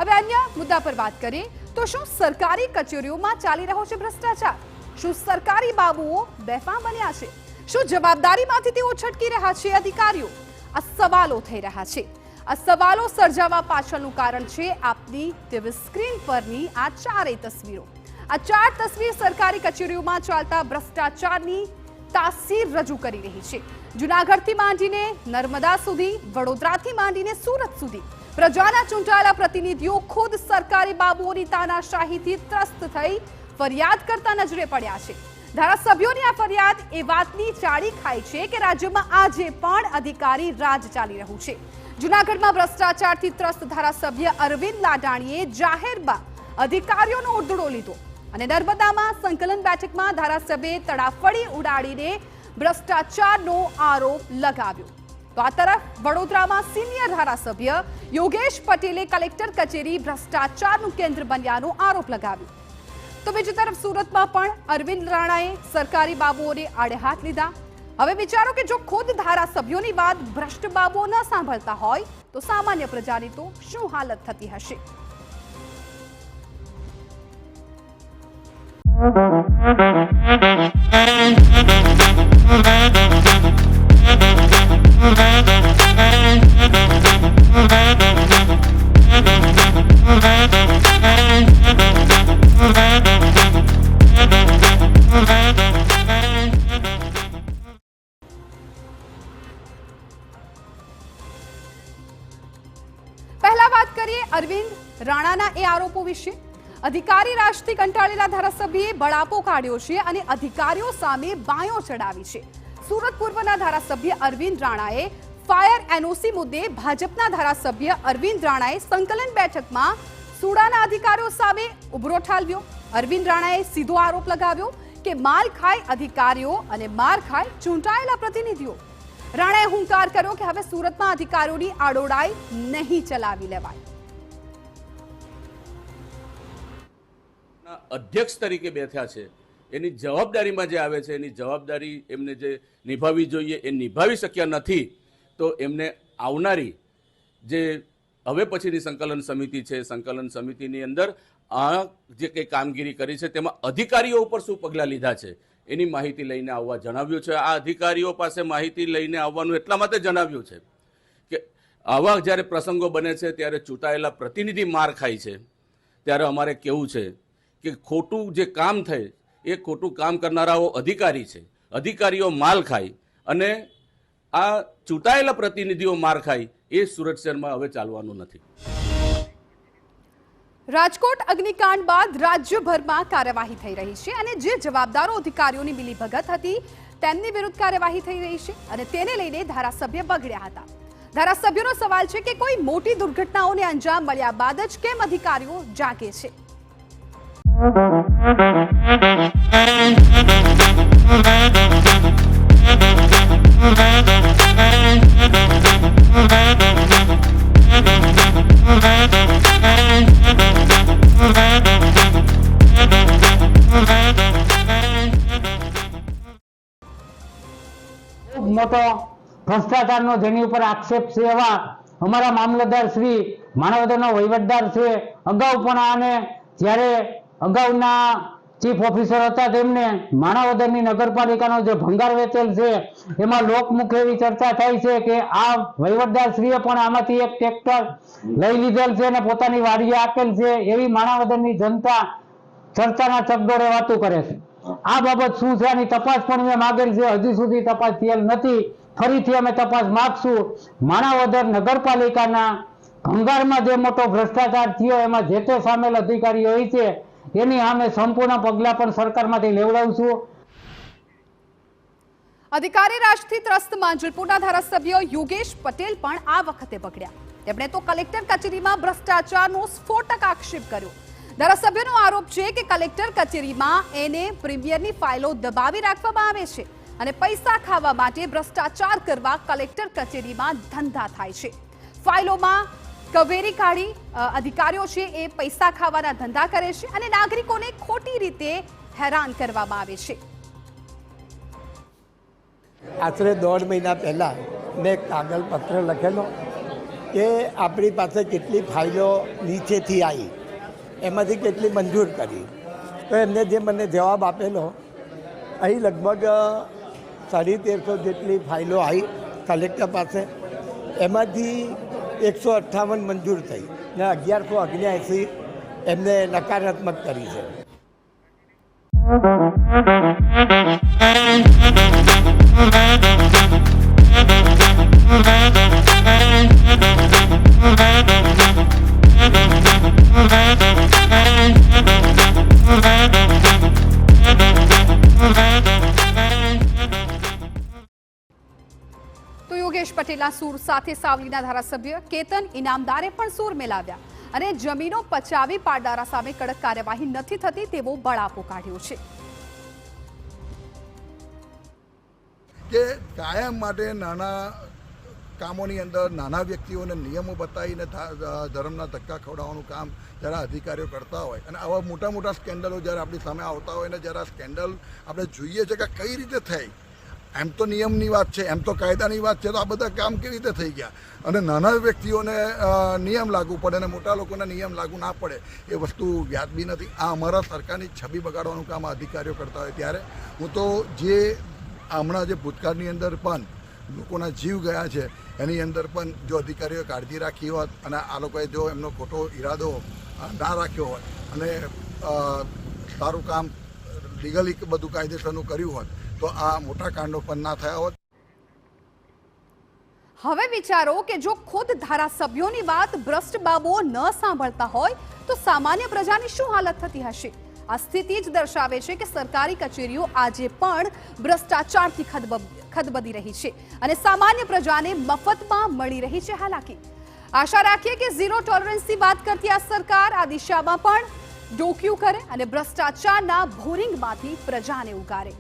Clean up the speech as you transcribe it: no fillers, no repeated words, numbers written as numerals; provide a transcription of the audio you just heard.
હવે અન્ય મુદ્દા પર વાત કરીએ તો શું સરકારી કચેરીઓમાં ચાલી રહ્યો છે ભ્રષ્ટાચાર? શું સરકારી બાબુઓ બેફામ બન્યા છે? શું જવાબદારીમાંથી તેઓ છટકી રહ્યા છે અધિકારીઓ? આ સવાલો થઈ રહ્યા છે. આ સવાલો સર્જાવા પાછળનું કારણ છે આપની ટીવી સ્ક્રીન પરની આ ચારેય તસવીરો. આ ચાર તસવીર સરકારી કચેરીઓમાં ચાલતા ભ્રષ્ટાચારની તાસીર રજૂ કરી રહી છે. જૂનાગઢથી માંડીને નર્મદા સુધી, વડોદરાથી માંડીને સુરત સુધી પ્રજાના ચૂંટાયેલા પ્રતિનિધિઓ ખુદ સરકારી બાબુઓની તાનાશાહીથી ત્રસ્ત થઈ ફરિયાદ કરતા નજરે પડ્યા છે. ધારાસભ્યોની આ ફરિયાદ એ વાતની ચાળી ખાય છે કે રાજ્યમાં આજે પણ અધિકારી રાજ ચાલી રહ્યું છે. જૂનાગઢમાં ભ્રષ્ટાચારથી ત્રસ્ત ધારાસભ્ય અરવિંદ લાડાણીએ જાહેરમાં અધિકારીઓનો ઉધડો લીધો અને નર્મદામાં સંકલન બેઠકમાં ધારાસભ્યે તડાફડી ઉડાડીને ભ્રષ્ટાચારનો આરોપ લગાવ્યો. તો આ તરફ વડોદરામાં સિનિયર ધારાસભ્ય યોગેશ પટેલે કલેક્ટર કચેરી ભ્રષ્ટાચારનું કેન્દ્ર બન્યાનો આરોપ લગાવ્યો. તો બીજી તરફ સુરતમાં પણ અરવિંદ રાણાએ સરકારી બાબુઓને આડે હાથ લીધા. હવે વિચારો કે જો ખુદ ધારાસભ્યોની વાત ભ્રષ્ટ બાબુઓ ન સાંભળતા હોય તો સામાન્ય પ્રજાની તો શું હાલત થતી હશે? પહેલા વાત કરીએ અરવિંદ રાણાના એ આરોપો વિશે. અધિકારી રાજથી કંટાળેલા ધારાસભ્યએ બળાપો કાઢ્યો છે અને અધિકારીઓ સામે બાયો ચડાવી છે. સુરત પૂર્વના ધારાસભ્ય અરવિંદ રાણાએ ફાયર એનઓસી મુદ્દે ભાજપના ધારાસભ્ય અરવિંદ રાણાએ સંકલન બેઠકમાં સુડાના અધિકારીઓ સામે ઉભરો ઠાલવ્યો. અરવિંદ રાણાએ સીધો આરોપ લગાવ્યો કે માલ ખાય અધિકારીઓ અને માર ખાય ચૂંટાયેલા પ્રતિનિધિઓ. રાણાએ હુંકાર કર્યો કે હવે સુરતમાં અધિકારીઓની આડોડાઈ નહીં ચલાવી લેવાય. અધ્યક્ષ તરીકે બેઠા છે, એની જવાબદારીમાં જે આવે છે એની જવાબદારી એમને જે નિભાવવી જોઈએ એ નિભાવી શક્યા નથી. તો એમને આવનારી જે હવે પછીની સંકલન સમિતિ છે, સંકલન સમિતિની અંદર આ જે કંઈ કામગીરી કરી છે તેમાં અધિકારીઓ ઉપર શું પગલાં લીધા છે એની માહિતી લઈને આવવા જણાવ્યું છે. આ અધિકારીઓ પાસે માહિતી લઈને આવવાનું એટલા માટે જણાવ્યું છે કે આવા જ્યારે પ્રસંગો બને છે ત્યારે ચૂંટાયેલા પ્રતિનિધિ માર ખાય છે ત્યારે અમારે કેવું છે કે ખોટું જે કામ થાય એ ખોટું કામ કરનારાઓ અધિકારી છે, અધિકારીઓ માલ ખાય અને આ ચૂંટાયેલા પ્રતિનિધિઓ માર ખાય એ સુરત શહેરમાં હવે ચાલવાનું નથી. રાજકોટ અગ્નિકાંડ બાદ રાજ્યભરમાં કાર્યવાહી થઈ રહી છે અને જે જવાબદારો અધિકારીઓની મિલીભગત હતી તેમની વિરુદ્ધ કાર્યવાહી થઈ રહી છે અને તેને લઈને ધારાસભ્ય બગડ્યા હતા. ધારાસભ્યોનો સવાલ છે કે કોઈ મોટી દુર્ઘટનાઓને અંજામ મળ્યા બાદ જ કેમ અધિકારીઓ જાગે છે? મોટો ભ્રષ્ટાચારનો જેની ઉપર આક્ષેપ છે એવા અમારા મામલતદાર શ્રી માનવદરનો વહીવટદાર છે. અગાઉ પણ આને જ્યારે અગાઉના ચીફ ઓફિસર હતા તેમને માણાવદરની નગરપાલિકાનો જે ભંગાર વેચેલ છે એમાં લોકમુખે એવી ચર્ચા થઈ છે કે આ વહીવટદાર શ્રીએ પણ આમાંથી એક ટ્રેક્ટર લઈ લીધેલ છે અને પોતાની વાડીએ આપેલ છે એવી માણાવદરની જનતા ચર્ચાના ચકડોળે વાતો કરે છે. આ બાબત શું છે આની તપાસ પણ મેં માંગેલ છે, હજી સુધી તપાસ થયેલ નથી. ફરીથી અમે તપાસ માંગશું. માણાવદર નગરપાલિકાના ભંગારમાં જે મોટો ભ્રષ્ટાચાર થયો એમાં જે તે સામેલ અધિકારીઓ હોય છે એની સામે સંપૂર્ણ પગલાં પણ સરકારમાંથી લેવડાવશું. અધિકારી રાજથી ત્રસ્ત માંજલપુરના ધારાસભ્ય યોગેશ પટેલ પણ આ વખતે બગડ્યા. તેમણે તો કલેક્ટર કચેરીમાં ભ્રષ્ટાચારનો સ્ફોટક આક્ષેપ કર્યો. ધારાસભ્યનો આરોપ છે કે કલેક્ટર કચેરીમાં એને પ્રીમિયરની ફાઇલો દબાવી રાખવામાં આવે છે અને પૈસા ખાવા માટે ભ્રષ્ટાચાર કરવા કલેક્ટર કચેરીમાં ધંધા થાય છે. ફાઇલોમાં કવેરી કાઢી અધિકારીઓ છે એ પૈસા ખાવાના ધંધા કરે છે અને નાગરિકોને ખોટી રીતે હેરાન કરવામાં આવે છે. આશરે 1.5 મહિના પહેલાં મેં કાગળ પત્ર લખેલો કે આપણી પાસે કેટલી ફાઇલો નીચેથી આવી, એમાંથી કેટલી મંજૂર કરી. તો એમને જે મને જવાબ આપેલો, અહીં લગભગ 1350 જેટલી ફાઇલો આવી કલેક્ટર પાસે, એમાંથી 158 મંજૂર થઈ ને 1179 એમને નકારાત્મક કરી છે. તો યોગેશ પટેલના સૂર સાથે સાવલીના ધારાસભ્ય કેતન ઇનામદારે પણ સૂર મેલાવ્યા અને જમીનો પચાવી પાડનારા સામે કડક કાર્યવાહી નથી થતી તેવો બળાપો કાઢ્યો છે. કે કાયમ માટે નાના કામોની અંદર નાના વ્યક્તિઓને નિયમો બતાવીને ધર્મના ધક્કા ખવડાવવાનું કામ જ્યારે અધિકારીઓ કરતા હોય અને આવા મોટા મોટા સ્કેન્ડલો જ્યારે આપણી સામે આવતા હોય ને જ્યારે આ સ્કેન્ડલ આપણે જોઈએ છે કે કઈ રીતે થઈ, એમ તો નિયમની વાત છે, એમ તો કાયદાની વાત છે, તો આ બધા કામ કેવી રીતે થઈ ગયા અને નાના વ્યક્તિઓને નિયમ લાગુ પડે અને મોટા લોકોને નિયમ લાગુ ના પડે એ વસ્તુ વ્યાજબી નથી. આ અમારા સરકારની છબી બગાડવાનું કામ અધિકારીઓ કરતા હોય ત્યારે હું તો જે હમણાં જે ભૂતકાળની અંદર પણ લોકોના જીવ ગયા છે એની અંદર પણ જો અધિકારીઓએ કાળજી રાખી હોત અને આ લોકોએ જો એમનો ખોટો ઈરાદો ના રાખ્યો હોત અને સારું કામ લીગલી બધું કાયદેસરનું કર્યું હોત તો આ મોટા કાંડો પણ ના થયા હોત. હવે વિચારો કે જો ખુદ ધારાસભ્યોની વાત ભ્રષ્ટ બાબુઓ ન સાંભળતા હોય તો સામાન્ય પ્રજાની શું હાલત થતી હશે. આ સ્થિતિ જ દર્શાવે છે કે સરકારી કચેરીઓ આજે પણ ભ્રષ્ટાચારથી ખદબદી રહી છે અને સામાન્ય પ્રજાને મફતમાં મળી રહી છે હાલાકી. આશા રાખીએ કે ઝીરો ટોલરન્સની વાત કરતી આ સરકાર આ દિશામાં પણ ડોકિયું કરે અને ભ્રષ્ટાચારના ભોરિંગમાંથી પ્રજાને ઉગારે.